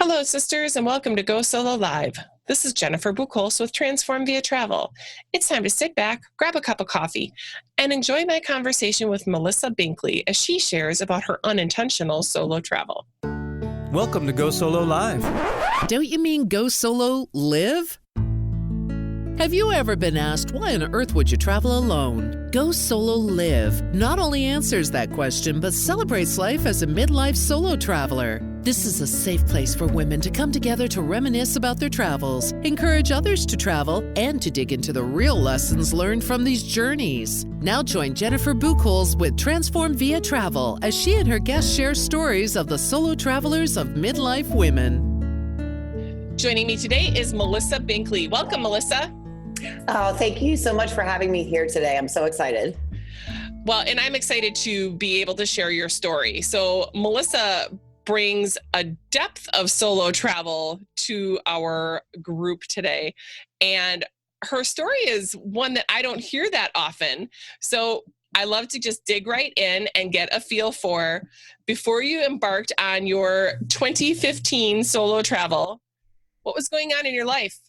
Hello, sisters, and welcome to Go Solo Live. This is Jennifer Buchholz with Transform Via Travel. It's time to sit back, grab a cup of coffee, and enjoy my conversation with Melissa Binkley as she shares about her unintentional solo travel. Welcome to Go Solo Live. Don't you mean Go Solo Live? Have you ever been asked, why on earth would you travel alone? Go Solo Live not only answers that question, but celebrates life as a midlife solo traveler. This is a safe place for women to come together to reminisce about their travels, encourage others to travel, and to dig into the real lessons learned from these journeys. Now join Jennifer Buchholz with Transform Via Travel as she and her guests share stories of the solo travelers of midlife women. Joining me today is Melissa Binkley. Welcome, Melissa. Oh, thank you so much for having me here today. I'm so excited. Well, and I'm excited to be able to share your story. So Melissa brings a depth of solo travel to our group today. And her story is one that I don't hear that often. So I love to just dig right in and get a feel for, before you embarked on your 2015 solo travel, what was going on in your life?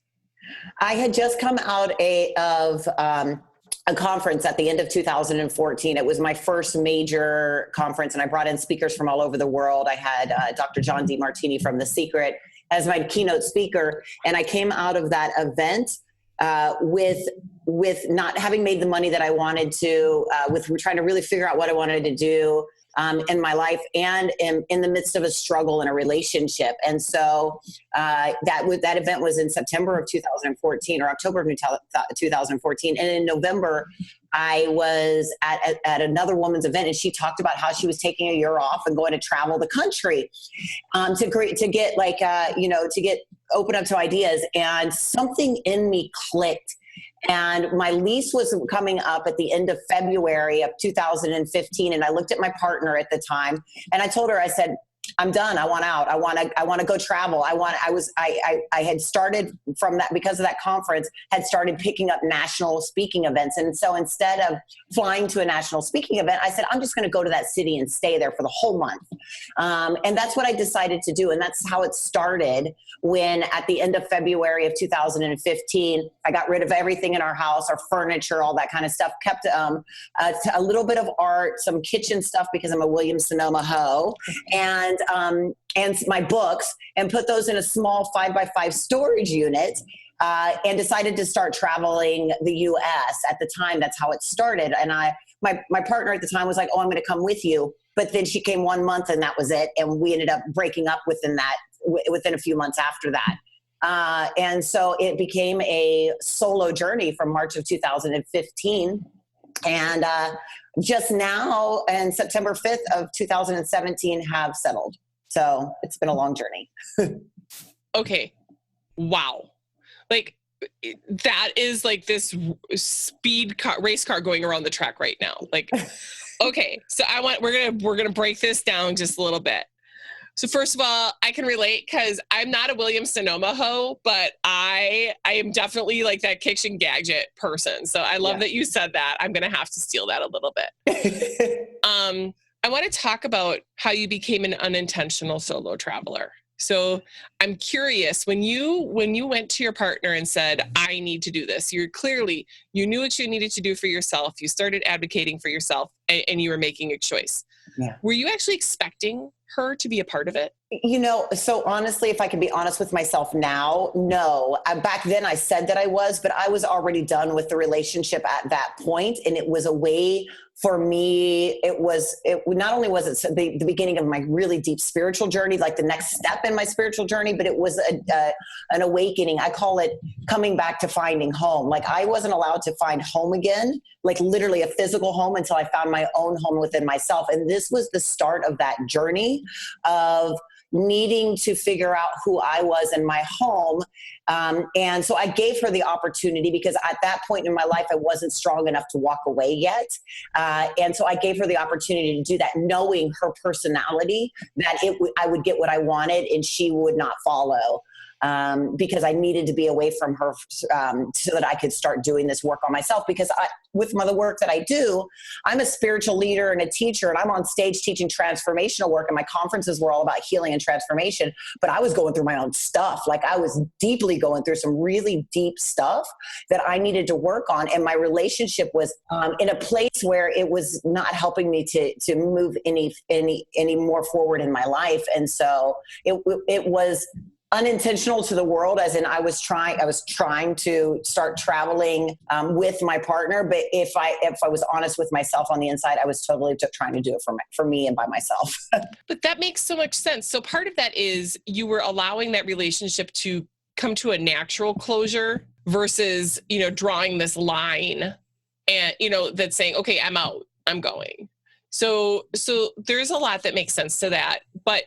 I had just come out of a conference at the end of 2014. It was my first major conference, and I brought in speakers from all over the world. I had Dr. John DeMartini from The Secret as my keynote speaker, and I came out of that event with not having made the money that I wanted to, with trying to really figure out what I wanted to do in my life, and in the midst of a struggle in a relationship. And so that event was in September of 2014 or October of 2014. And in November, I was at another woman's event, and she talked about how she was taking a year off and going to travel the country to get open up to ideas. And something in me clicked. And my lease was coming up at the end of February of 2015. And I looked at my partner at the time, and I told her, I said, I'm done. I want out. I want to go travel. I had started from that, because of that conference, had started picking up national speaking events. And so instead of flying to a national speaking event, I said, I'm just going to go to that city and stay there for the whole month. And that's what I decided to do. And that's how it started, when at the end of February of 2015, I got rid of everything in our house, our furniture, all that kind of stuff, kept a little bit of art, some kitchen stuff, because I'm a Williams-Sonoma hoe, and my books, and put those in a small 5x5 storage unit, and decided to start traveling the U.S. At the time. That's how it started. And my partner at the time was like, oh, I'm going to come with you. But then she came 1 month, and that was it. And we ended up breaking up within a few months after that. And so it became a solo journey from March of 2015. And just now, and September 5th of 2017, have settled. So it's been a long journey. Okay. Wow. Like, that is like this race car going around the track right now. Like, okay. So we're going to break this down just a little bit. So first of all, I can relate, because I'm not a Williams-Sonoma hoe, but I am definitely like that kitchen gadget person. So I love that you said that. I'm going to have to steal that a little bit. I want to talk about how you became an unintentional solo traveler. So I'm curious, when you went to your partner and said, I need to do this, you knew what you needed to do for yourself. You started advocating for yourself, and you were making a choice. Yeah. Were you actually expecting her to be a part of it? So honestly, if I can be honest with myself now, no. Back then I said that I was, but I was already done with the relationship at that point. And it was a way for me, it not only was it the beginning of my really deep spiritual journey, like the next step in my spiritual journey, but it was an awakening. I call it coming back to finding home. Like, I wasn't allowed to find home again, like literally a physical home, until I found my own home within myself. And this was the start of that journey of needing to figure out who I was in my home. And so I gave her the opportunity, because at that point in my life, I wasn't strong enough to walk away yet. And so I gave her the opportunity to do that, knowing her personality, that I would get what I wanted and she would not follow. because I needed to be away from her so that I could start doing this work on myself. Because with the work that I do, I'm a spiritual leader and a teacher, and I'm on stage teaching transformational work, and my conferences were all about healing and transformation. But I was going through my own stuff. Like, I was deeply going through some really deep stuff that I needed to work on. And my relationship was in a place where it was not helping me to move any more forward in my life. And so it was unintentional to the world, as in I was trying to start traveling with my partner. But if I was honest with myself on the inside, I was totally trying to do it for me and by myself. But that makes so much sense. So part of that is you were allowing that relationship to come to a natural closure versus, drawing this line and, that's saying, okay, I'm out, I'm going. So there's a lot that makes sense to that. But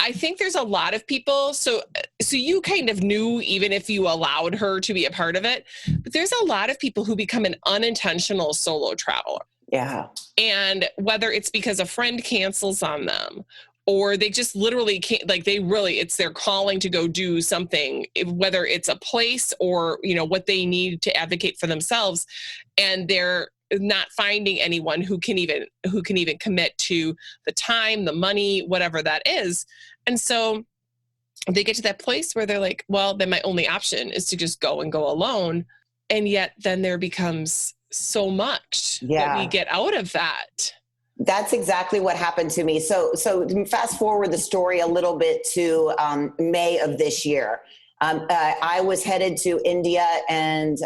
I think there's a lot of people. So you kind of knew, even if you allowed her to be a part of it, but there's a lot of people who become an unintentional solo traveler. Yeah. And whether it's because a friend cancels on them, or they just literally can't, it's their calling to go do something, whether it's a place or, what they need to advocate for themselves. And they're not finding anyone who can even commit to the time, the money, whatever that is. And so they get to that place where they're like, well, then my only option is to just go alone. And yet then there becomes so much that we get out of that. That's exactly what happened to me. So fast forward the story a little bit to May of this year. I was headed to India and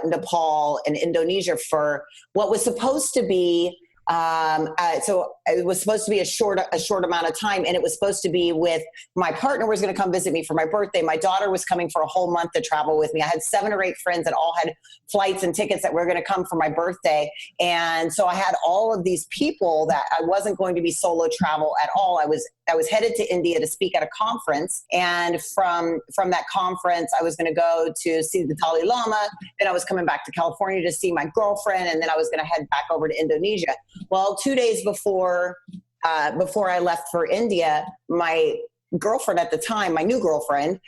Nepal and Indonesia for what was supposed to be, so it was supposed to be a short amount of time, and it was supposed to be with my partner was going to come visit me for my birthday. My daughter was coming for a whole month to travel with me. I had 7 or 8 friends that all had flights and tickets that were going to come for my birthday. And so I had all of these people that I wasn't going to be solo travel at all. I was headed to India to speak at a conference. And from that conference, I was going to go to see the Dalai Lama. Then I was coming back to California to see my girlfriend. And then I was going to head back over to Indonesia. Well, 2 days before I left for India, my girlfriend at the time, my new girlfriend,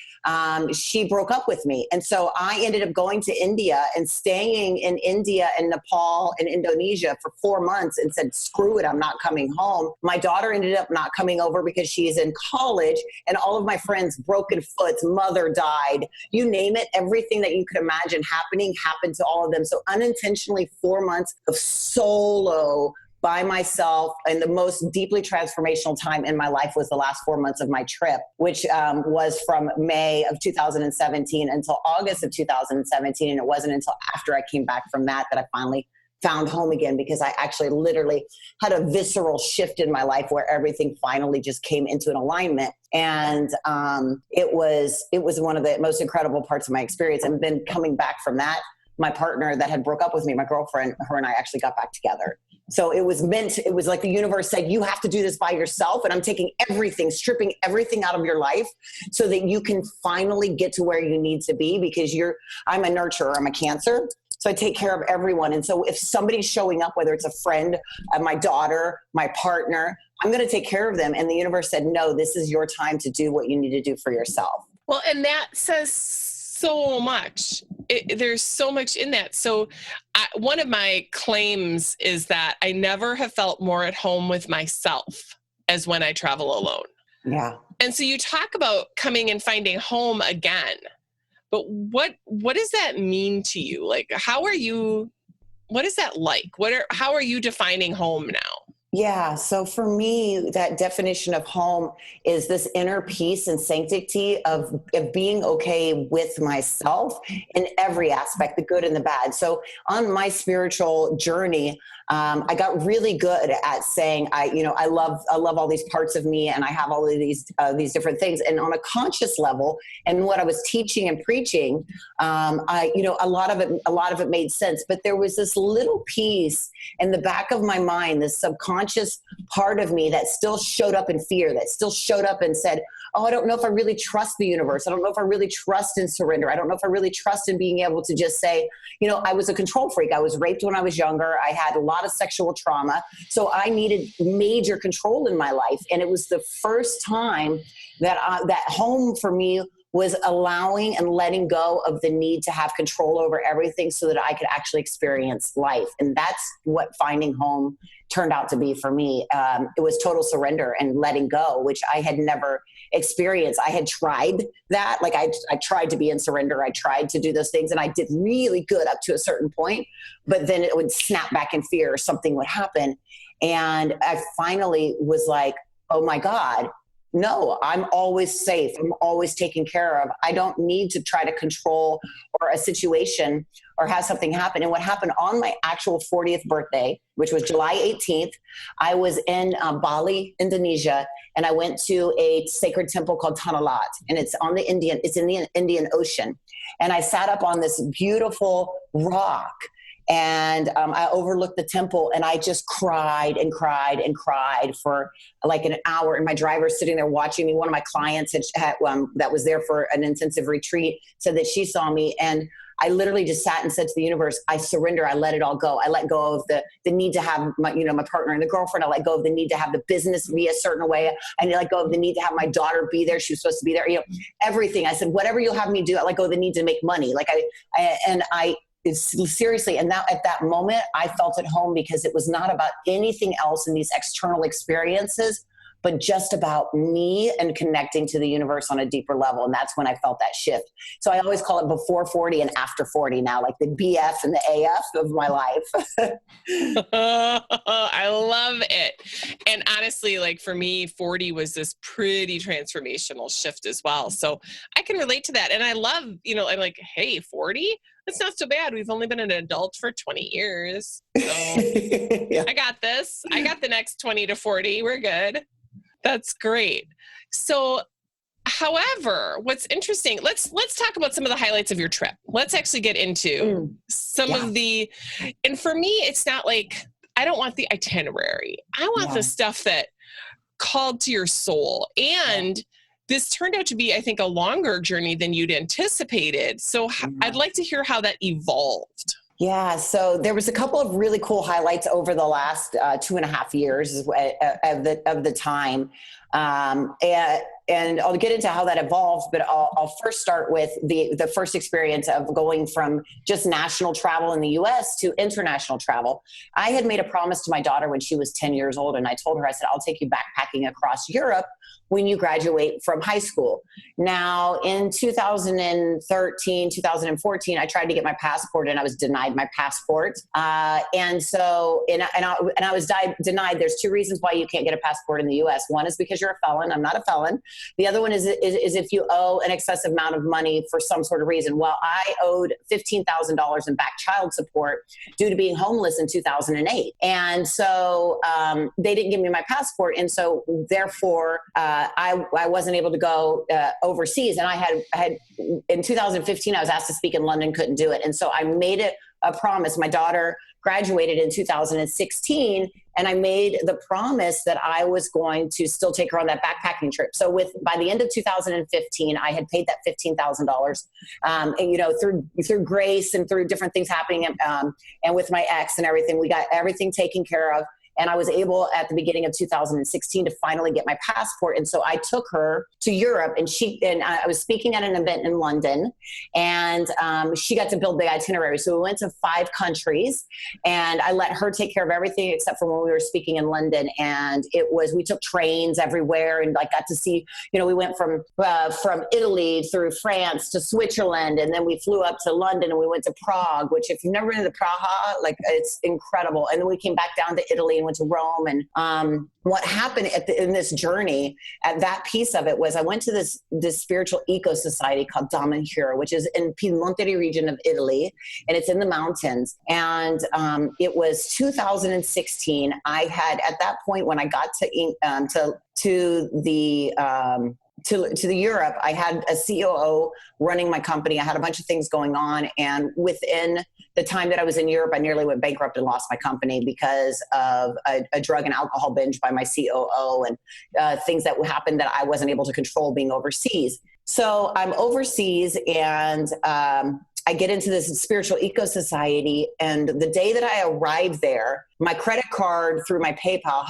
she broke up with me. And so I ended up going to India and staying in India and Nepal and Indonesia for 4 months and said, screw it, I'm not coming home. My daughter ended up not coming over because she's in college, and all of my friends, broken foots, mother died, you name it, everything that you could imagine happened to all of them. So unintentionally, 4 months of solo by myself, and the most deeply transformational time in my life was the last 4 months of my trip, which was from May of 2017 until August of 2017. And it wasn't until after I came back from that I finally found home again, because I actually literally had a visceral shift in my life where everything finally just came into an alignment. And it was one of the most incredible parts of my experience. And then coming back from that, my partner that had broke up with me, my girlfriend, her and I actually got back together. So it was like the universe said, you have to do this by yourself. And I'm taking everything, stripping everything out of your life so that you can finally get to where you need to be, because I'm a nurturer, I'm a Cancer. So I take care of everyone. And so if somebody's showing up, whether it's a friend, my daughter, my partner, I'm going to take care of them. And the universe said, no, this is your time to do what you need to do for yourself. Well, and that says so much. There's so much in that. So one of my claims is that I never have felt more at home with myself as when I travel alone. Yeah. And so you talk about coming and finding home again, but what does that mean to you? Like, what is that like? How are you defining home now? Yeah. So for me, that definition of home is this inner peace and sanctity of being okay with myself in every aspect, the good and the bad. So on my spiritual journey, I got really good at saying, I love all these parts of me, and I have all of these different things. And on a conscious level, and what I was teaching and preaching, a lot of it made sense. But there was this little piece in the back of my mind, this subconscious part of me that still showed up in fear, that still showed up and said, oh, I don't know if I really trust the universe. I don't know if I really trust in surrender. I don't know if I really trust in being able to just say, I was a control freak. I was raped when I was younger. I had a lot of sexual trauma. So I needed major control in my life. And it was the first time that home for me was allowing and letting go of the need to have control over everything so that I could actually experience life. And that's what finding home turned out to be for me. It was total surrender and letting go, which I had never experienced. I had tried that. Like I tried to be in surrender. I tried to do those things and I did really good up to a certain point, but then it would snap back in fear or something would happen. And I finally was like, oh my God, no, I'm always safe. I'm always taken care of. I don't need to try to control or a situation or have something happen. And what happened on my actual 40th birthday, which was July 18th, I was in Bali, Indonesia, and I went to a sacred temple called Tanalat, and it's in the Indian Ocean. And I sat up on this beautiful rock, and I overlooked the temple, and I just cried and cried and cried for like an hour. And my driver's sitting there watching me. One of my clients that was there for an intensive retreat said that she saw me, and I literally just sat and said to the universe, I surrender. I let it all go. I let go of the need to have my partner and the girlfriend. I let go of the need to have the business be a certain way. I let go of the need to have my daughter be there. She was supposed to be there. Everything. I said, whatever you'll have me do. I let go of the need to make money. Seriously. And at that moment, I felt at home because it was not about anything else in these external experiences, but just about me and connecting to the universe on a deeper level. And that's when I felt that shift. So I always call it before 40 and after 40 now, like the BF and the AF of my life. I love it. And honestly, like for me, 40 was this pretty transformational shift as well. So I can relate to that. And I love, I'm like, hey, 40? That's not so bad. We've only been an adult for 20 years. So yeah. I got this. I got the next 20 to 40. We're good. That's great. So, however, what's interesting, let's talk about some of the highlights of your trip. Let's actually get into some of the, and for me, it's not like, I don't want the itinerary. I want the stuff that called to your soul. And this turned out to be, I think, a longer journey than you'd anticipated. So I'd like to hear how that evolved. Yeah, so there was a couple of really cool highlights over the last 2.5 years of the time. And I'll get into how that evolved, but I'll first start with the first experience of going from just national travel in the US to international travel. I had made a promise to my daughter when she was 10 years old, and I told her, I said, I'll take you backpacking across Europe when you graduate from high school. Now, in 2013, 2014, I tried to get my passport and I was denied my passport. And I was denied. There's 2 reasons why you can't get a passport in the US. One is because you're a felon. I'm not a felon. The other one is if you owe an excessive amount of money for some sort of reason. Well, I owed $15,000 in back child support due to being homeless in 2008. And so they didn't give me my passport. And so therefore, I wasn't able to go overseas. And I had in 2015, I was asked to speak in London, couldn't do it. And so I made it a promise. My daughter graduated in 2016, and I made the promise that I was going to still take her on that backpacking trip. So by the end of 2015, I had paid that $15,000, through grace and through different things happening, and with my ex and everything, we got everything taken care of. And I was able at the beginning of 2016 to finally get my passport. And so I took her to Europe, and I was speaking at an event in London, and she got to build the itinerary. So we went to 5 countries, and I let her take care of everything except for when we were speaking in London. And we took trains everywhere and got to see, we went from Italy through France to Switzerland. And then we flew up to London, and we went to Prague, which if you've never been to Prague, it's incredible. And then we came back down to Italy and went to Rome. And what happened in this journey, at that piece of it, was I went to this spiritual eco society called Damanhur, which is in Piemonte region of Italy, and it's in the mountains. And it was 2016. I had, at that point, when I got to the Europe, I had a COO running my company. I had a bunch of things going on. And within the time that I was in Europe, I nearly went bankrupt and lost my company because of a drug and alcohol binge by my COO and things that happened that I wasn't able to control being overseas. So I'm overseas, and I get into this spiritual eco society. And the day that I arrived there, my credit card through my PayPal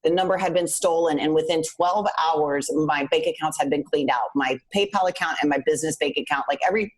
the number had been stolen. And within 12 hours, my bank accounts had been cleaned out. My PayPal account and my business bank account, like every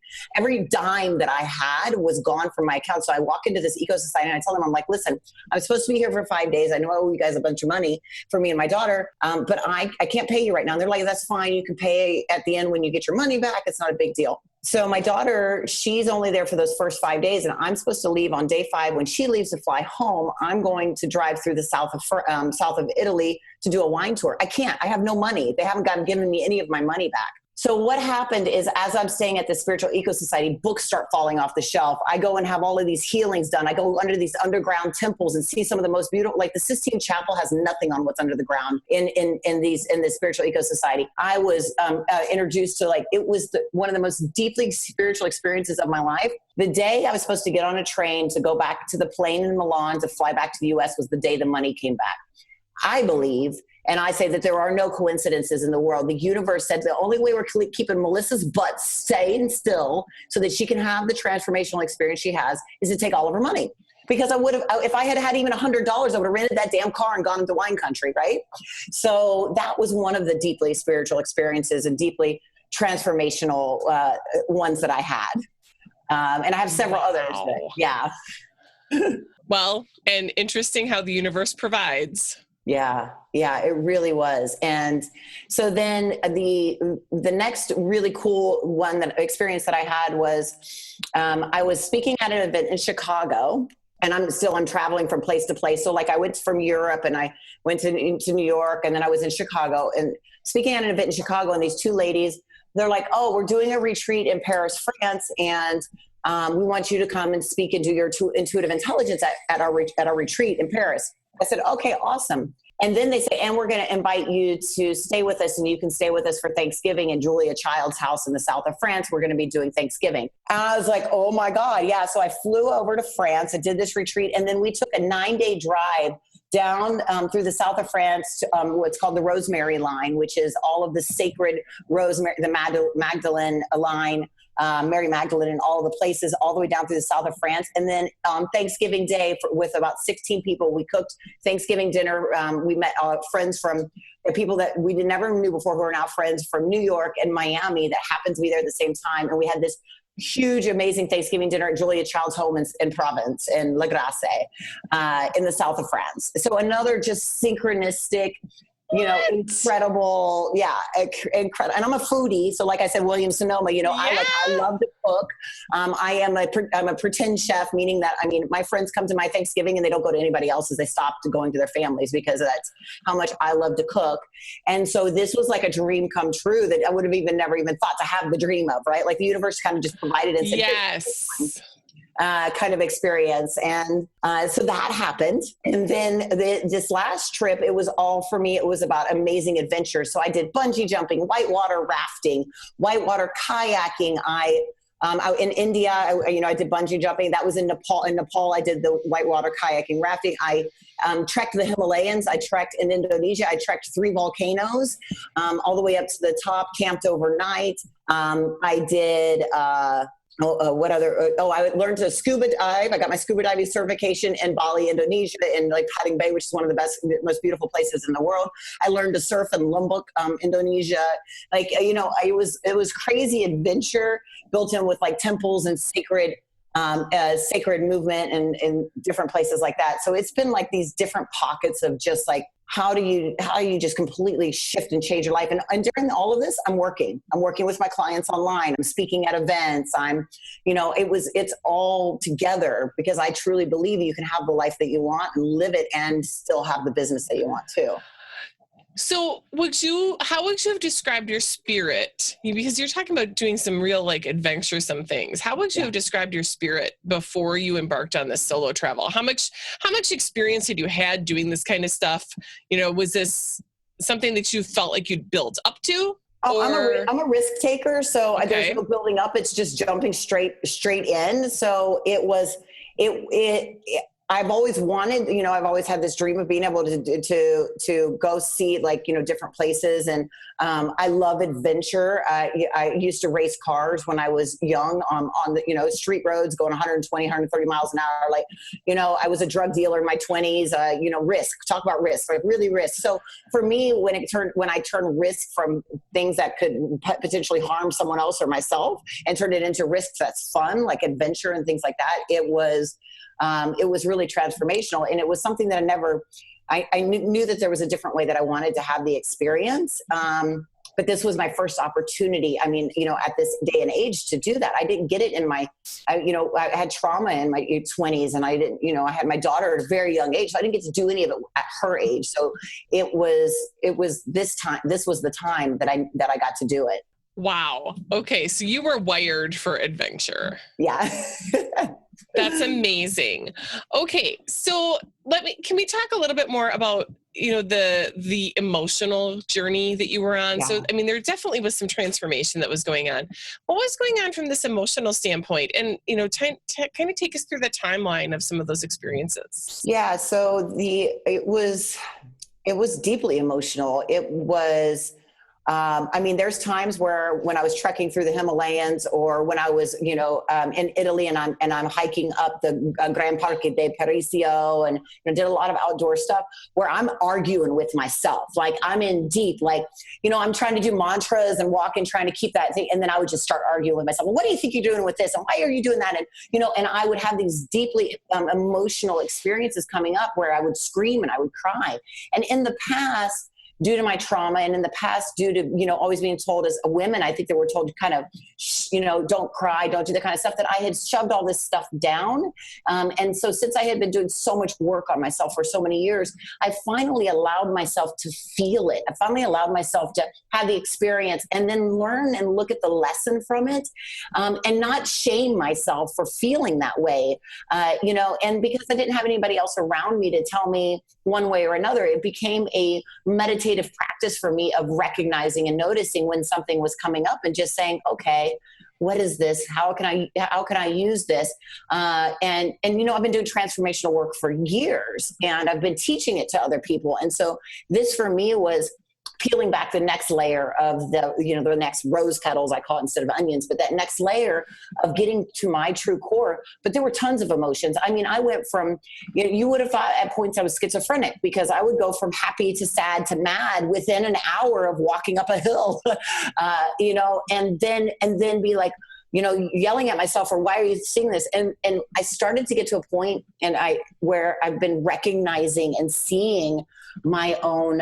dime that I had was gone from my account. So I walk into this eco society and I tell them, I'm like, listen, I'm supposed to be here for 5 days. I know I owe you guys a bunch of money for me and my daughter, but I can't pay you right now. And they're like, that's fine. You can pay at the end when you get your money back. It's not a big deal. So my daughter, she's only there for those first 5 days, and I'm supposed to leave on day 5. When she leaves to fly home, I'm going to drive through the south of Italy to do a wine tour. I can't. I have no money. They haven't given me any of my money back. So what happened is, as I'm staying at the Spiritual Eco Society, books start falling off the shelf. I go and have all of these healings done. I go under these underground temples and see some of the most beautiful, like the Sistine Chapel has nothing on what's under the ground in the Spiritual Eco Society. I was introduced to, like, it was one of the most deeply spiritual experiences of my life. The day I was supposed to get on a train to go back to the plane in Milan to fly back to the US was the day the money came back. I believe, and I say that there are no coincidences in the world. The universe said the only way we're keeping Melissa's butt staying still so that she can have the transformational experience she has is to take all of her money. Because I would have, if I had had even $100, I would have rented that damn car and gone into wine country, right? So that was one of the deeply spiritual experiences and deeply transformational ones that I had. And I have several others. But, yeah. Well, and interesting how the universe provides. Yeah, it really was. And so then the next really cool experience that I had was I was speaking at an event in Chicago, and I'm traveling from place to place. So like I went from Europe and I went to New York, and then I was in Chicago and speaking at an event in Chicago, and these two ladies, they're like, oh, we're doing a retreat in Paris, France, and we want you to come and speak and do your intuitive intelligence at our retreat in Paris. I said, okay, awesome. And then they say, and we're going to invite you to stay with us, and you can stay with us for Thanksgiving in Julia Child's house in the south of France. We're going to be doing Thanksgiving. And I was like, oh my God. Yeah. So I flew over to France. I did this retreat, and then we took a 9-day drive down through the south of France to what's called the Rosemary line, which is all of the sacred rosemary, the Magdalene line, Mary Magdalene and all of the places all the way down through the south of France. And then Thanksgiving Day with about 16 people, we cooked Thanksgiving dinner. We met friends from people that we never knew before who are now friends from New York and Miami that happened to be there at the same time. And we had this huge, amazing Thanksgiving dinner at Julia Child's home in Provence, in La Grasse, in the south of France. So another just synchronistic, incredible. Yeah. Incredible. And I'm a foodie. So like I said, Williams Sonoma, I love to cook. I'm a pretend chef, meaning that, my friends come to my Thanksgiving and they don't go to anybody else's. They stop going to their families because that's how much I love to cook. And so this was like a dream come true that I would have never even thought to have the dream of, right? Like the universe kind of just provided and said, yes. Kind of experience. And so that happened. And then this last trip, it was all for me. It was about amazing adventure. So I did bungee jumping, whitewater rafting, whitewater kayaking. In India, I did bungee jumping. That was in Nepal. In Nepal, I did the whitewater kayaking, rafting. I trekked the Himalayas. I trekked in Indonesia. I trekked 3 volcanoes all the way up to the top, camped overnight. I did... I learned to scuba dive. I got my scuba diving certification in Bali, Indonesia, in like Padang Bay, which is one of the most beautiful places in the world. I learned to surf in Lombok, Indonesia. It was crazy adventure built in with like temples and sacred movement and different places like that. So it's been like these different pockets of just like, how do you just completely shift and change your life? And during all of this, I'm working with my clients online. I'm speaking at events. It's all together because I truly believe you can have the life that you want and live it and still have the business that you want too. So how would you have described your spirit? Because you're talking about doing some real like adventuresome things. How would you have described your spirit before you embarked on this solo travel? How much experience had you had doing this kind of stuff? Was this something that you felt like you'd built up to? Oh, I'm a risk taker. So there's no building up. It's just jumping straight in. So I've always wanted, I've always had this dream of being able to go see like, different places. And I love adventure. I used to race cars when I was young on the, street roads going 120, 130 miles an hour. Like, I was a drug dealer in my 20s, risk, talk about risk, like really risk. So for me, when I turn risk from things that could potentially harm someone else or myself and turn it into risks that's fun, like adventure and things like that, it was really transformational. And it was something that I knew that there was a different way that I wanted to have the experience. But this was my first opportunity. I mean, at this day and age to do that. I didn't get it in I had trauma in my 20s, and I didn't, I had my daughter at a very young age. So I didn't get to do any of it at her age. So it was this was the time that I got to do it. Wow. Okay. So you were wired for adventure. Yeah. That's amazing. Okay. So can we talk a little bit more about, the emotional journey that you were on? Yeah. So, I mean, there definitely was some transformation that was going on. What was going on from this emotional standpoint? And, kind of take us through the timeline of some of those experiences. Yeah. So it was deeply emotional. It was, there's times where when I was trekking through the Himalayas, or when I was, in Italy and I'm hiking up the Gran Parque de Parisio and did a lot of outdoor stuff where I'm arguing with myself. Like I'm in deep, like, I'm trying to do mantras and walk and trying to keep that thing. And then I would just start arguing with myself. Well, what do you think you're doing with this? And why are you doing that? And, and I would have these deeply emotional experiences coming up where I would scream and I would cry. And in the past, due to my trauma, and in the past, due to, always being told as a women, I think they were told to kind of, don't cry, don't do the kind of stuff, that I had shoved all this stuff down. And so since I had been doing so much work on myself for so many years, I finally allowed myself to feel it. I finally allowed myself to have the experience and then learn and look at the lesson from it, and not shame myself for feeling that way. And because I didn't have anybody else around me to tell me one way or another, it became a meditative practice for me of recognizing and noticing when something was coming up and just saying, okay, what is this? How can I use this? And I've been doing transformational work for years, and I've been teaching it to other people. And so this for me was peeling back the next layer of the next rose petals, I call it, instead of onions, but that next layer of getting to my true core. But there were tons of emotions. I mean, I went from, you would have thought at points I was schizophrenic, because I would go from happy to sad to mad within an hour of walking up a hill, and then be like, yelling at myself, or why are you seeing this? And I started to get to a point where I've been recognizing and seeing my own,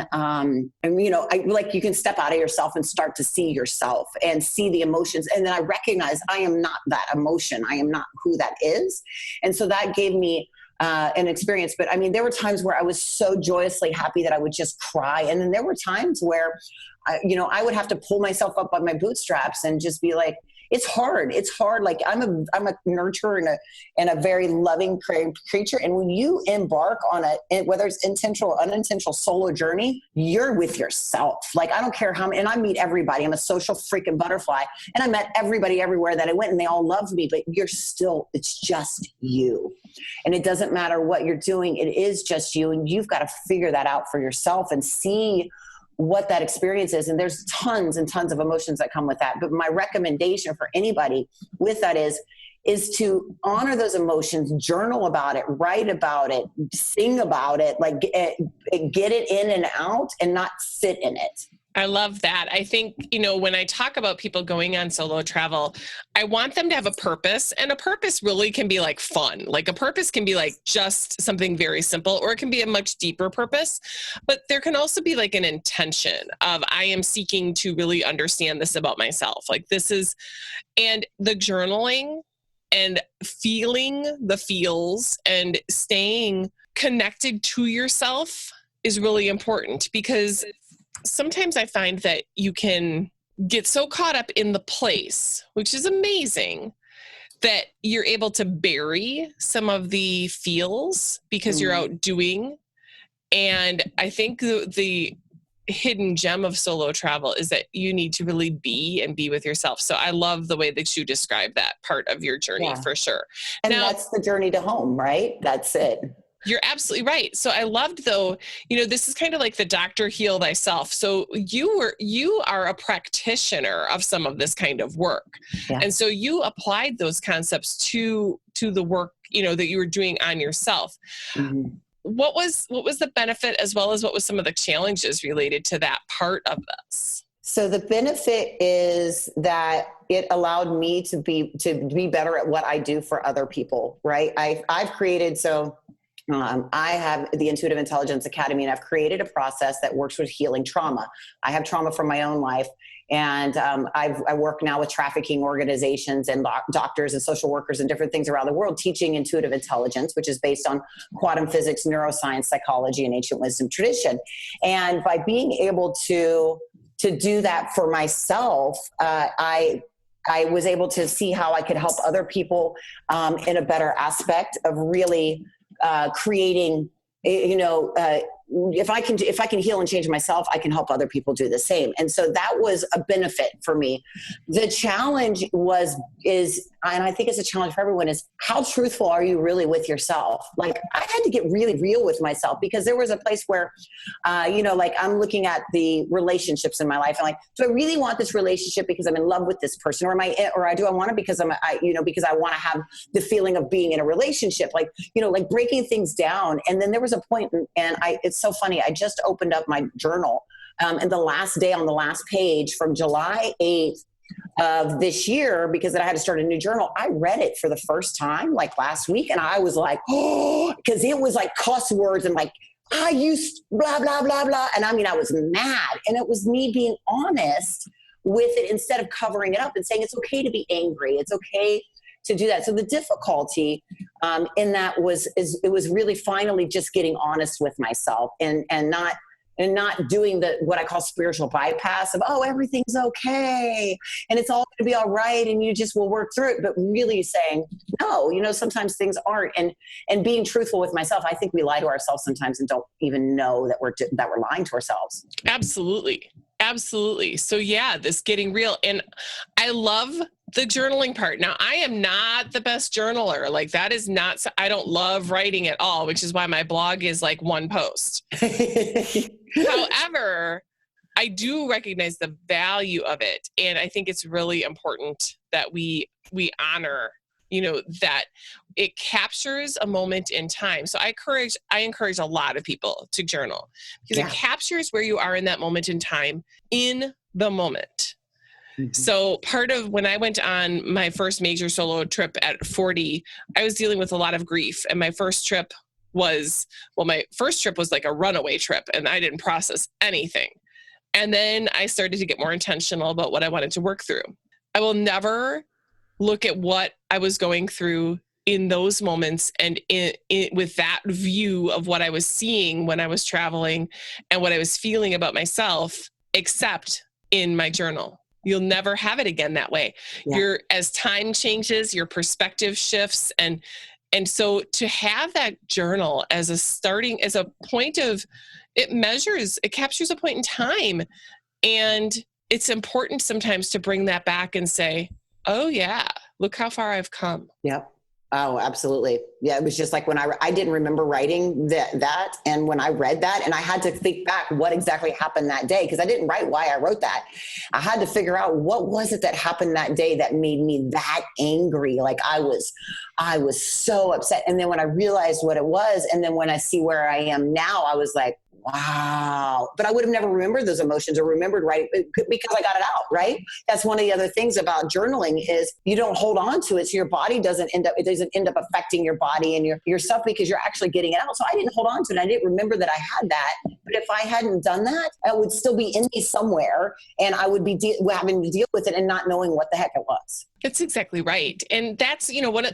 you can step out of yourself and start to see yourself and see the emotions. And then I recognize I am not that emotion. I am not who that is. And so that gave me an experience. But I mean, there were times where I was so joyously happy that I would just cry. And then there were times where, I would have to pull myself up by my bootstraps and just be like, it's hard. It's hard. Like I'm a nurturer and a very loving creature. And when you embark on whether it's intentional or unintentional solo journey, you're with yourself. Like, I don't care how many, and I meet everybody. I'm a social freaking butterfly, and I met everybody everywhere that I went, and they all loved me, but it's just you. And it doesn't matter what you're doing. It is just you. And you've got to figure that out for yourself and see what that experience is. And there's tons and tons of emotions that come with that. But my recommendation for anybody with that is to honor those emotions, journal about it, write about it, sing about it, like get it in and out, and not sit in it. I love that. I think, when I talk about people going on solo travel, I want them to have a purpose, and a purpose really can be like fun. Like a purpose can be like just something very simple, or it can be a much deeper purpose, but there can also be like an intention of, I am seeking to really understand this about myself. Like and the journaling and feeling the feels and staying connected to yourself is really important, because sometimes I find that you can get so caught up in the place, which is amazing, that you're able to bury some of the feels because you're out doing. And I think the hidden gem of solo travel is that you need to really be with yourself. So I love the way that you describe that part of your journey for sure. And now, that's the journey to home, right? That's it. You're absolutely right. So I loved though, this is kind of like the doctor heal thyself. So you are a practitioner of some of this kind of work. Yeah. And so you applied those concepts to the work, that you were doing on yourself. Mm-hmm. What was the benefit as well as what was some of the challenges related to that part of this? So the benefit is that it allowed me to be better at what I do for other people, right? I've created, I have the Intuitive Intelligence Academy, and I've created a process that works with healing trauma. I have trauma from my own life, and I work now with trafficking organizations and doctors and social workers and different things around the world teaching intuitive intelligence, which is based on quantum physics, neuroscience, psychology, and ancient wisdom tradition. And by being able to do that for myself, I was able to see how I could help other people in a better aspect of really creating, if I can heal and change myself, I can help other people do the same. And so that was a benefit for me. The challenge is, and I think it's a challenge for everyone, is how truthful are you really with yourself? Like, I had to get really real with myself, because there was a place where, I'm looking at the relationships in my life and like, do I really want this relationship because I'm in love with this person, or do I want it because because I want to have the feeling of being in a relationship, like breaking things down. And then there was a point, and it's so funny. I just opened up my journal, and the last day on the last page from July 8th of this year, because then I had to start a new journal. I read it for the first time like last week, and I was like, oh, because it was like cuss words and like, I used blah, blah, blah, blah. And I was mad. And it was me being honest with it instead of covering it up and saying it's okay to be angry. It's okay to do that. So the difficulty in that was really finally just getting honest with myself and not doing what I call spiritual bypass of, oh, everything's okay and it's all going to be all right and you just will work through it. But really saying, no, sometimes things aren't, and being truthful with myself. I think we lie to ourselves sometimes and don't even know that we're lying to ourselves. Absolutely. Absolutely. So yeah, this getting real. And I love the journaling part. Now, I am not the best journaler. Like, that is not, I don't love writing at all, which is why my blog is like one post. However, I do recognize the value of it. And I think it's really important that we honor, that it captures a moment in time. So I encourage a lot of people to journal, because it captures where you are in that moment in time, in the moment. Mm-hmm. So part of when I went on my first major solo trip at 40, I was dealing with a lot of grief. And my first trip was like a runaway trip, and I didn't process anything. And then I started to get more intentional about what I wanted to work through. I will never look at what I was going through in those moments and with that view of what I was seeing when I was traveling and what I was feeling about myself, except in my journal. You'll never have it again that way. Yeah. As time changes, your perspective shifts. And so to have that journal as a point of, it captures a point in time. And it's important sometimes to bring that back and say, oh yeah, look how far I've come. Yep. Oh, absolutely. Yeah. It was just like when I didn't remember writing that. And when I read that, and I had to think back what exactly happened that day, because I didn't write why I wrote that. I had to figure out what was it that happened that day that made me that angry. Like I was so upset. And then when I realized what it was, and then when I see where I am now, I was like, wow. But I would have never remembered those emotions or remembered writing because I got it out, right? That's one of the other things about journaling is you don't hold on to it. So your body doesn't end up affecting your body and your stuff because you're actually getting it out. So I didn't hold on to it. I didn't remember that I had that. But if I hadn't done that, it would still be in me somewhere and I would be having to deal with it and not knowing what the heck it was. That's exactly right. And that's,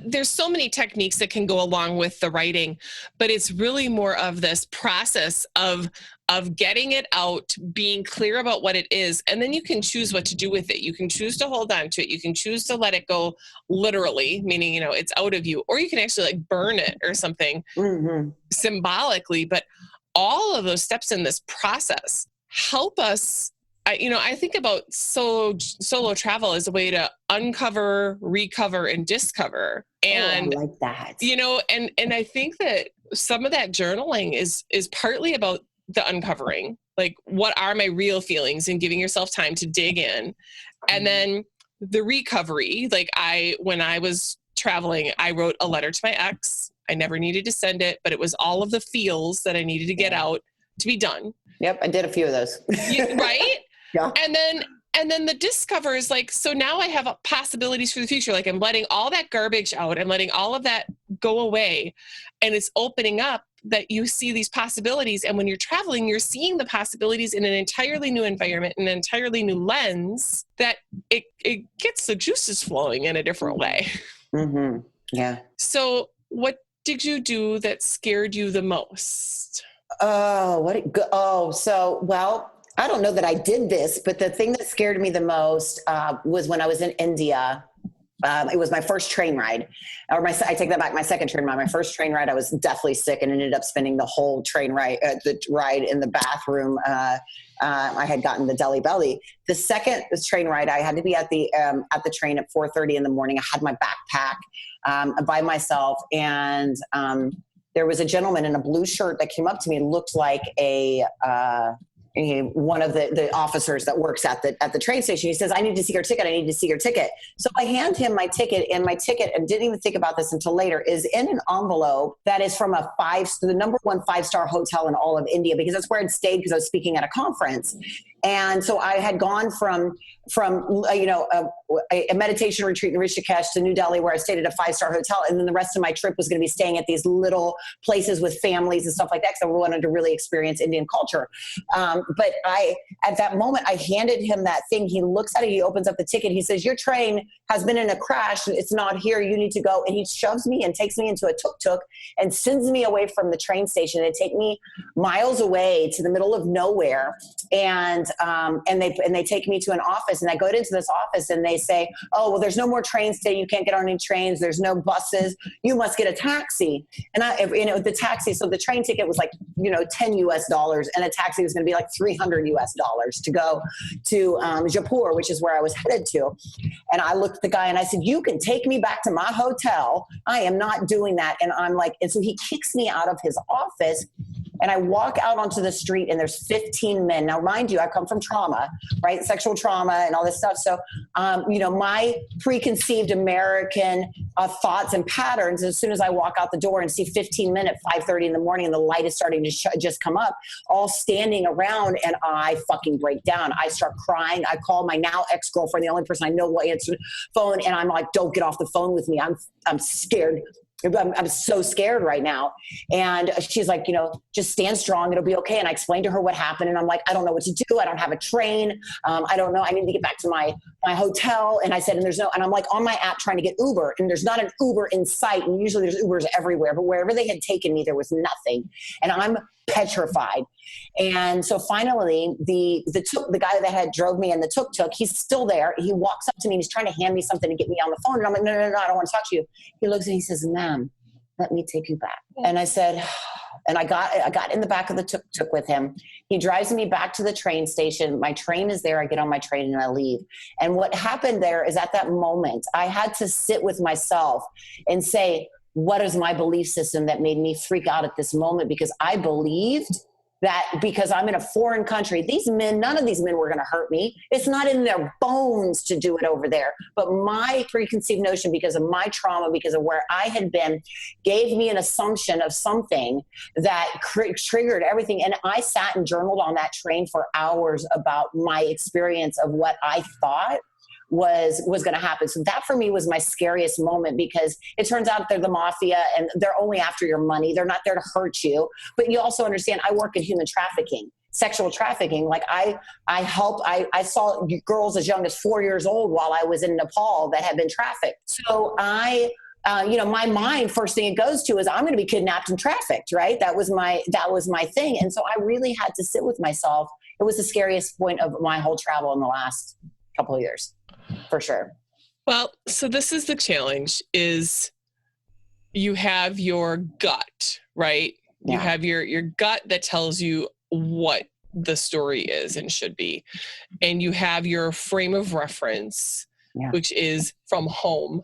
there's so many techniques that can go along with the writing, but it's really more of this process of getting it out, being clear about what it is. And then you can choose what to do with it. You can choose to hold on to it. You can choose to let it go literally, meaning, it's out of you, or you can actually like burn it or something symbolically. But all of those steps in this process help us. I think about solo travel as a way to uncover, recover, and discover. And, I like that. And I think that some of that journaling is partly about the uncovering, like what are my real feelings, and giving yourself time to dig in. And then the recovery, like when I was traveling, I wrote a letter to my ex. I never needed to send it, but it was all of the feels that I needed to get out to be done. Yep. I did a few of those. Right? Yeah. And then the discover is like, so now I have possibilities for the future. Like I'm letting all that garbage out. I'm letting all of that go away. And it's opening up that you see these possibilities. And when you're traveling, you're seeing the possibilities in an entirely new environment, an entirely new lens, that it gets the juices flowing in a different way. Mm-hmm. Yeah. So what did you do that scared you the most? Well, I don't know that I did this, but the thing that scared me the most was when I was in India. It was my first train ride, I take that back. My second train ride. My first train ride, I was deathly sick and ended up spending the whole train ride, the ride in the bathroom. I had gotten the Delhi belly. The second train ride, I had to be at the train at 4:30 in the morning. I had my backpack by myself, and there was a gentleman in a blue shirt that came up to me and looked like one of the officers that works at the train station. He says, I need to see your ticket. I need to see your ticket. So I hand him my ticket, and didn't even think about this until later, is in an envelope that is from the number 1 5-star hotel in all of India, because that's where I'd stayed because I was speaking at a conference. And so I had gone from a meditation retreat in Rishikesh to New Delhi, where I stayed at a 5-star hotel. And then the rest of my trip was going to be staying at these little places with families and stuff like that, because I wanted to really experience Indian culture. But at that moment, I handed him that thing. He looks at it. He opens up the ticket. He says, your train has been in a crash. It's not here. You need to go. And he shoves me and takes me into a tuk-tuk and sends me away from the train station. They take me miles away to the middle of nowhere. And they take me to an office, and I go into this office, and they say, oh, well, there's no more trains today. You can't get on any trains. There's no buses. You must get a taxi. And the taxi, so the train ticket was like, $10 US, and a taxi was going to be like $300 US to go to Jaipur, which is where I was headed to. And I looked at the guy and I said, you can take me back to my hotel. I am not doing that. And I'm like, and so he kicks me out of his office. And I walk out onto the street, and there's 15 men. Now, mind you, I come from trauma, right? Sexual trauma and all this stuff. So, my preconceived American thoughts and patterns, as soon as I walk out the door and see 15 men at 5:30 in the morning, and the light is starting to just come up, all standing around, and I fucking break down. I start crying. I call my now ex-girlfriend, the only person I know will answer the phone. And I'm like, don't get off the phone with me. I'm scared. I'm so scared right now. And she's like, just stand strong. It'll be okay. And I explained to her what happened. And I'm like, I don't know what to do. I don't have a train. I don't know. I need to get back to my hotel. And I said, and I'm like on my app trying to get Uber, and there's not an Uber in sight. And usually there's Ubers everywhere, but wherever they had taken me, there was nothing. And I'm petrified. And so finally the guy that had drove me in the tuk-tuk, he's still there. He walks up to me and he's trying to hand me something to get me on the phone. And I'm like, no, I don't want to talk to you. He looks and he says, ma'am, let me take you back. And I said, and I got in the back of the tuk-tuk with him. He drives me back to the train station. My train is there. I get on my train and I leave. And what happened there is, at that moment, I had to sit with myself and say, what is my belief system that made me freak out at this moment? Because I believed that because I'm in a foreign country, none of these men were going to hurt me. It's not in their bones to do it over there. But my preconceived notion, because of my trauma, because of where I had been, gave me an assumption of something that triggered everything. And I sat and journaled on that train for hours about my experience of what I thought was going to happen. So that for me was my scariest moment, because it turns out they're the mafia and they're only after your money. They're not there to hurt you. But you also understand, I work in human trafficking, sexual trafficking. Like I saw girls as young as 4 years old while I was in Nepal that had been trafficked. So my mind, first thing it goes to is, I'm going to be kidnapped and trafficked, right? That was my thing. And so I really had to sit with myself. It was the scariest point of my whole travel in the last couple of years. For sure. Well, so this is the challenge, is you have your gut, right? Yeah. You have your gut that tells you what the story is and should be. And you have your frame of reference, which is from home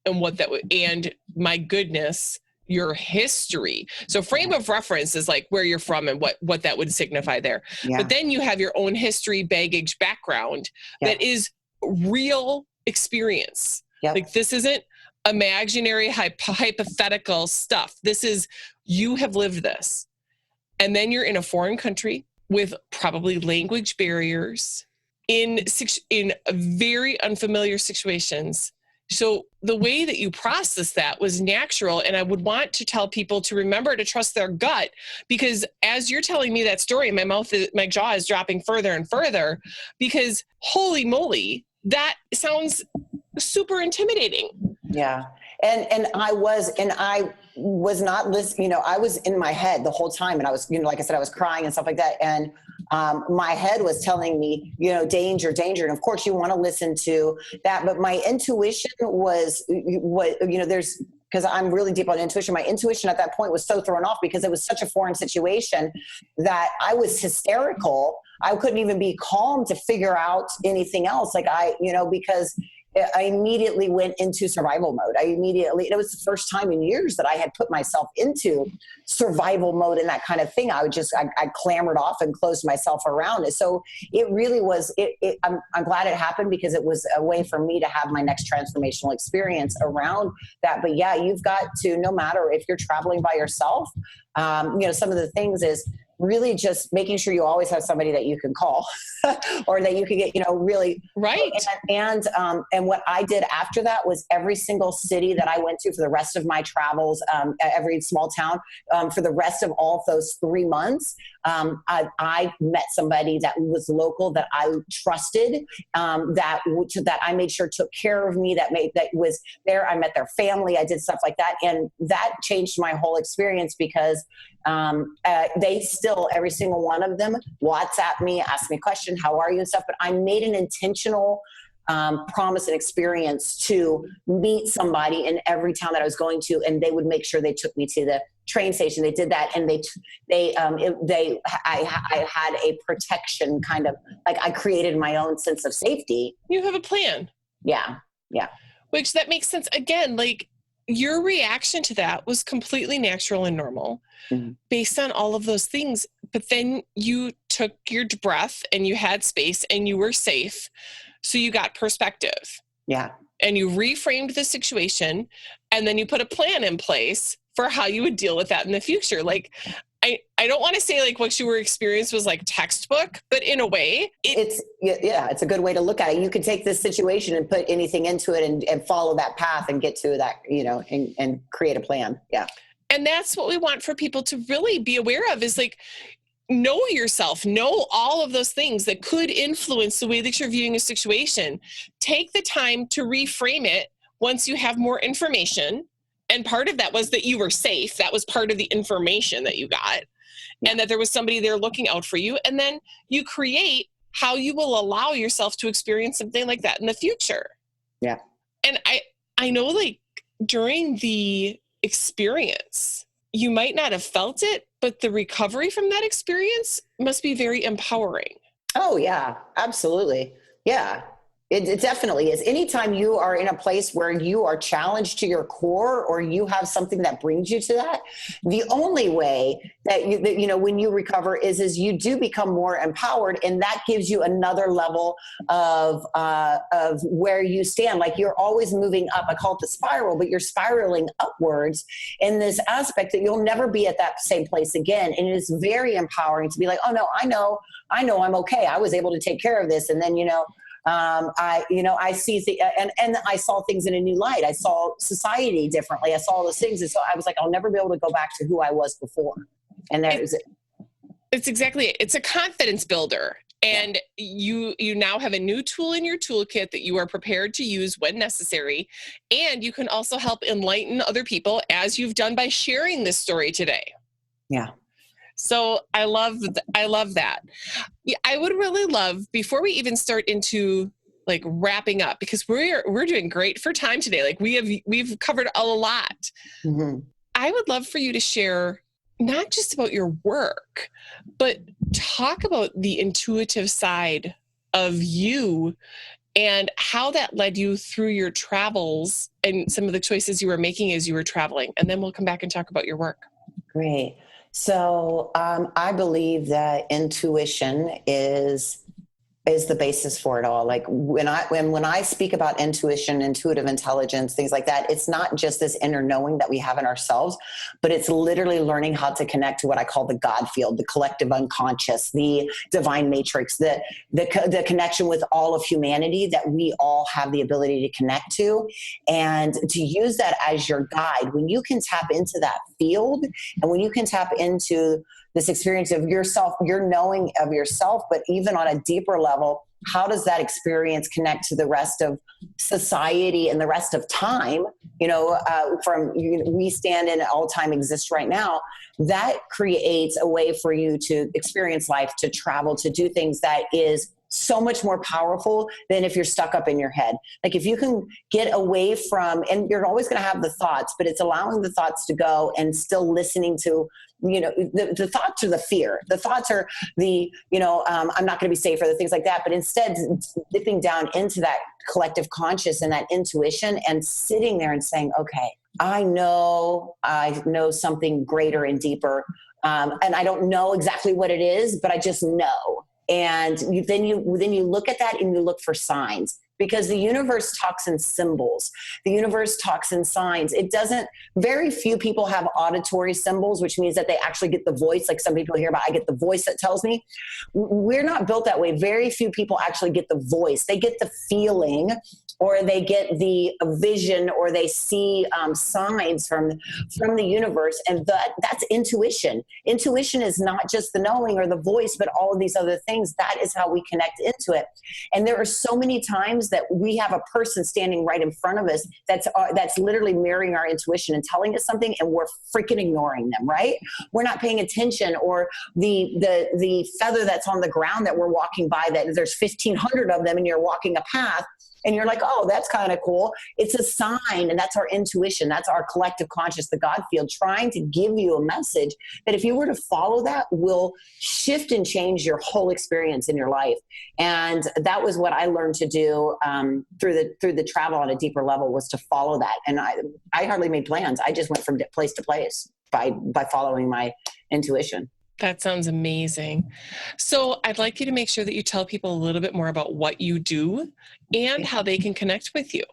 and what that would, and my goodness, your history. So frame of reference is like where you're from and what that would signify there. But then you have your own history, baggage, background that is real experience. Like this isn't imaginary, hypothetical stuff. This is, you have lived this. And then you're in a foreign country with probably language barriers in very unfamiliar situations. So the way that you process that was natural. And I would want to tell people to remember to trust their gut, because as you're telling me that story, my jaw is dropping further and further, because holy moly, that sounds super intimidating. Yeah. And I was not listening, I was in my head the whole time, and I was, like I said, I was crying and stuff like that. And my head was telling me, danger, danger. And of course you want to listen to that. But my intuition was because I'm really deep on intuition. My intuition at that point was so thrown off because it was such a foreign situation that I was hysterical. I couldn't even be calm to figure out anything else. Because I immediately went into survival mode. It was the first time in years that I had put myself into survival mode and that kind of thing. I clambered off and closed myself around it. So it really was, I'm glad it happened because it was a way for me to have my next transformational experience around that. But yeah, you've got to, no matter if you're traveling by yourself, some of the things is really just making sure you always have somebody that you can call or that you can get, really right. And what I did after that was every single city that I went to for the rest of my travels, every small town, for the rest of all of those 3 months, I met somebody that was local that I trusted, that I made sure took care of me, that was there. I met their family. I did stuff like that. And that changed my whole experience because they still, every single one of them, WhatsApp me, ask me a question, how are you and stuff. But I made an intentional promise and experience to meet somebody in every town that I was going to, and they would make sure they took me to the train station. They did that, and I had a protection kind of, like I created my own sense of safety. You have a plan. Yeah. Which that makes sense. Again, like your reaction to that was completely natural and normal based on all of those things. But then you took your breath and you had space and you were safe. So you got perspective. Yeah. And you reframed the situation, and then you put a plan in place for how you would deal with that in the future. Like, I don't want to say like what you were experienced was like textbook, but in a way it's a good way to look at it. You could take this situation and put anything into it and follow that path and get to that, and create a plan. Yeah. And that's what we want for people to really be aware of, is like, know yourself, know all of those things that could influence the way that you're viewing a situation. Take the time to reframe it once you have more information. And part of that was that you were safe. That was part of the information that you got, and that there was somebody there looking out for you. And then you create how you will allow yourself to experience something like that in the future. Yeah. And I know, like, during the experience, you might not have felt it, but the recovery from that experience must be very empowering. Oh yeah, absolutely. Yeah. It definitely is. Anytime you are in a place where you are challenged to your core, or you have something that brings you to that, the only way that when you recover is you do become more empowered, and that gives you another level of where you stand. Like, you're always moving up. I call it the spiral, but you're spiraling upwards in this aspect that you'll never be at that same place again. And it is very empowering to be like, oh no, I know I'm okay. I was able to take care of this. And then, I see and I saw things in a new light. I saw society differently. I saw all those things. And so I was like, I'll never be able to go back to who I was before. And that is it. It's exactly it. It's a confidence builder. And you now have a new tool in your toolkit that you are prepared to use when necessary. And you can also help enlighten other people, as you've done by sharing this story today. Yeah. So I love that. Yeah, I would really love, before we even start into like wrapping up, because we're doing great for time today. Like we've covered a lot. Mm-hmm. I would love for you to share not just about your work, but talk about the intuitive side of you and how that led you through your travels and some of the choices you were making as you were traveling. And then we'll come back and talk about your work. Great. So I believe that intuition is the basis for it all. Like when I speak about intuition, intuitive intelligence, things like that, it's not just this inner knowing that we have in ourselves, but it's literally learning how to connect to what I call the God field, the collective unconscious, the divine matrix, the connection with all of humanity that we all have the ability to connect to, and to use that as your guide. When you can tap into that field, and when you can tap into this experience of yourself, your knowing of yourself, but even on a deeper level, how does that experience connect to the rest of society and the rest of time? We stand in all time exists right now. That creates a way for you to experience life, to travel, to do things that is so much more powerful than if you're stuck up in your head. Like if you can get away from, and you're always going to have the thoughts, but it's allowing the thoughts to go and still listening to, the thoughts are the fear. The thoughts are I'm not going to be safe, or the things like that. But instead dipping down into that collective conscious and that intuition and sitting there and saying, okay, I know something greater and deeper. And I don't know exactly what it is, but I just know. And then you look at that and you look for signs, because the universe talks in symbols. The universe talks in signs. Very few people have auditory symbols, which means that they actually get the voice. Like some people hear about, I get the voice that tells me. We're not built that way. Very few people actually get the voice. They get the feeling, or they get the vision, or they see signs from the universe. And that's intuition. Intuition is not just the knowing or the voice, but all of these other things. That is how we connect into it. And there are so many times that we have a person standing right in front of us that's literally mirroring our intuition and telling us something, and we're freaking ignoring them, right? We're not paying attention, or the feather that's on the ground that we're walking by, that there's 1,500 of them and you're walking a path, and you're like, oh, that's kind of cool. It's a sign, and that's our intuition. That's our collective conscious, the God field, trying to give you a message that if you were to follow that, will shift and change your whole experience in your life. And that was what I learned to do through the travel on a deeper level, was to follow that. And I hardly made plans. I just went from place to place by following my intuition. That sounds amazing. So I'd like you to make sure that you tell people a little bit more about what you do and how they can connect with you.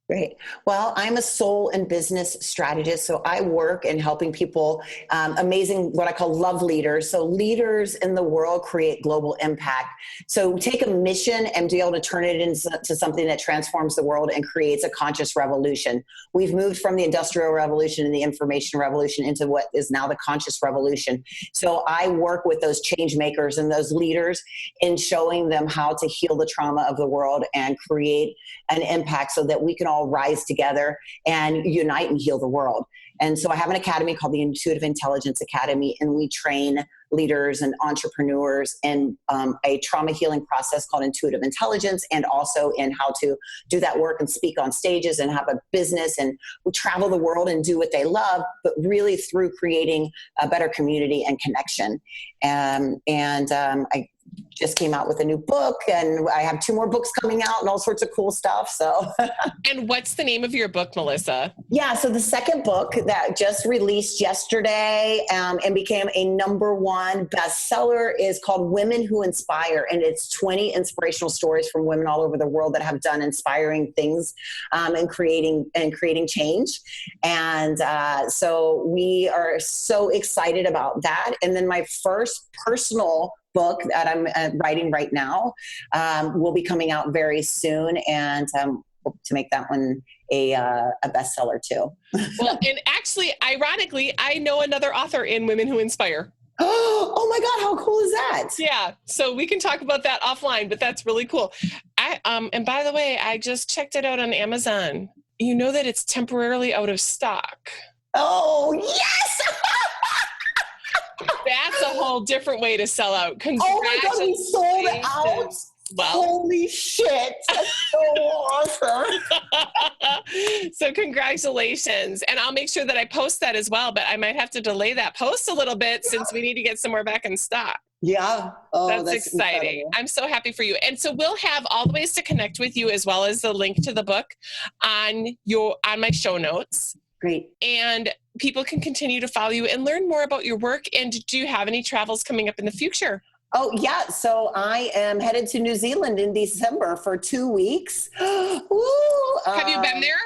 Great. Well, I'm a soul and business strategist. So I work in helping people, amazing, what I call love leaders. So leaders in the world create global impact. So take a mission and be able to turn it into something that transforms the world and creates a conscious revolution. We've moved from the industrial revolution and the information revolution into what is now the conscious revolution. So I work with those change makers and those leaders in showing them how to heal the trauma of the world and create an impact so that we can all rise together and unite and heal the world. And so I have an academy called the Intuitive Intelligence Academy, and we train leaders and entrepreneurs in a trauma healing process called intuitive intelligence, and also in how to do that work and speak on stages and have a business and travel the world and do what they love, but really through creating a better community and connection. I just came out with a new book, and I have 2 more books coming out and all sorts of cool stuff. So, and what's the name of your book, Melissa? Yeah. So the second book that just released yesterday and became a #1 bestseller is called Women Who Inspire. And it's 20 inspirational stories from women all over the world that have done inspiring things and creating change. And so we are so excited about that. And then my first personal book that I'm writing right now will be coming out very soon, and hope to make that one a bestseller too. Well, and actually, ironically, I know another author in Women Who Inspire. Oh my God, how cool is that? Yeah, so we can talk about that offline, but that's really cool. And by the way, I just checked it out on Amazon. You know that it's temporarily out of stock. Oh, yes! That's a whole different way to sell out. Oh my God, we sold out? Well, holy shit. That's so awesome. So congratulations. And I'll make sure that I post that as well, but I might have to delay that post a little bit since we need to get some more back in stock. Yeah. Oh, That's exciting. incredible. I'm so happy for you. And so we'll have all the ways to connect with you as well as the link to the book on my show notes. Great. And people can continue to follow you and learn more about your work. And do you have any travels coming up in the future? Oh, yeah. So I am headed to New Zealand in December for 2 weeks. Woo! Have you been there?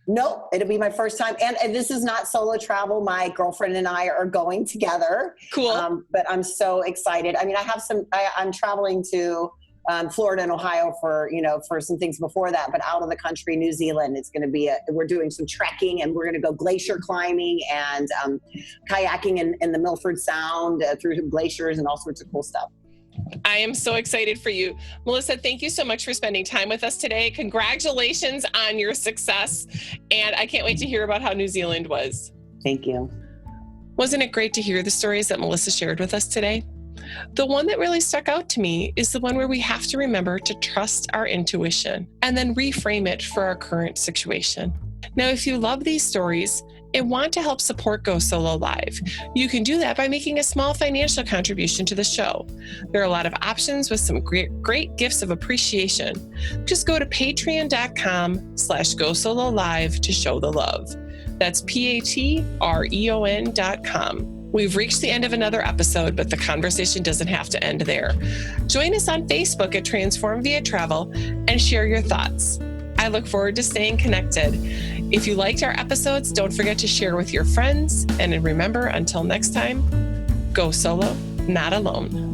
No, it'll be my first time. And this is not solo travel. My girlfriend and I are going together. Cool. But I'm so excited. I mean, I'm traveling to Florida and Ohio for some things before that, but out of the country, New Zealand, it's going to be we're doing some trekking, and we're going to go glacier climbing and kayaking in the Milford Sound through glaciers and all sorts of cool stuff. I am so excited for you. Melissa, thank you so much for spending time with us today. Congratulations on your success. And I can't wait to hear about how New Zealand was. Thank you. Wasn't it great to hear the stories that Melissa shared with us today? The one that really stuck out to me is the one where we have to remember to trust our intuition and then reframe it for our current situation. Now, if you love these stories and want to help support Go Solo Live, you can do that by making a small financial contribution to the show. There are a lot of options with some great gifts of appreciation. Just go to patreon.com/GoSoloLive to show the love. That's patreon.com. We've reached the end of another episode, but the conversation doesn't have to end there. Join us on Facebook at Transform Via Travel and share your thoughts. I look forward to staying connected. If you liked our episodes, don't forget to share with your friends. And remember, until next time, go solo, not alone.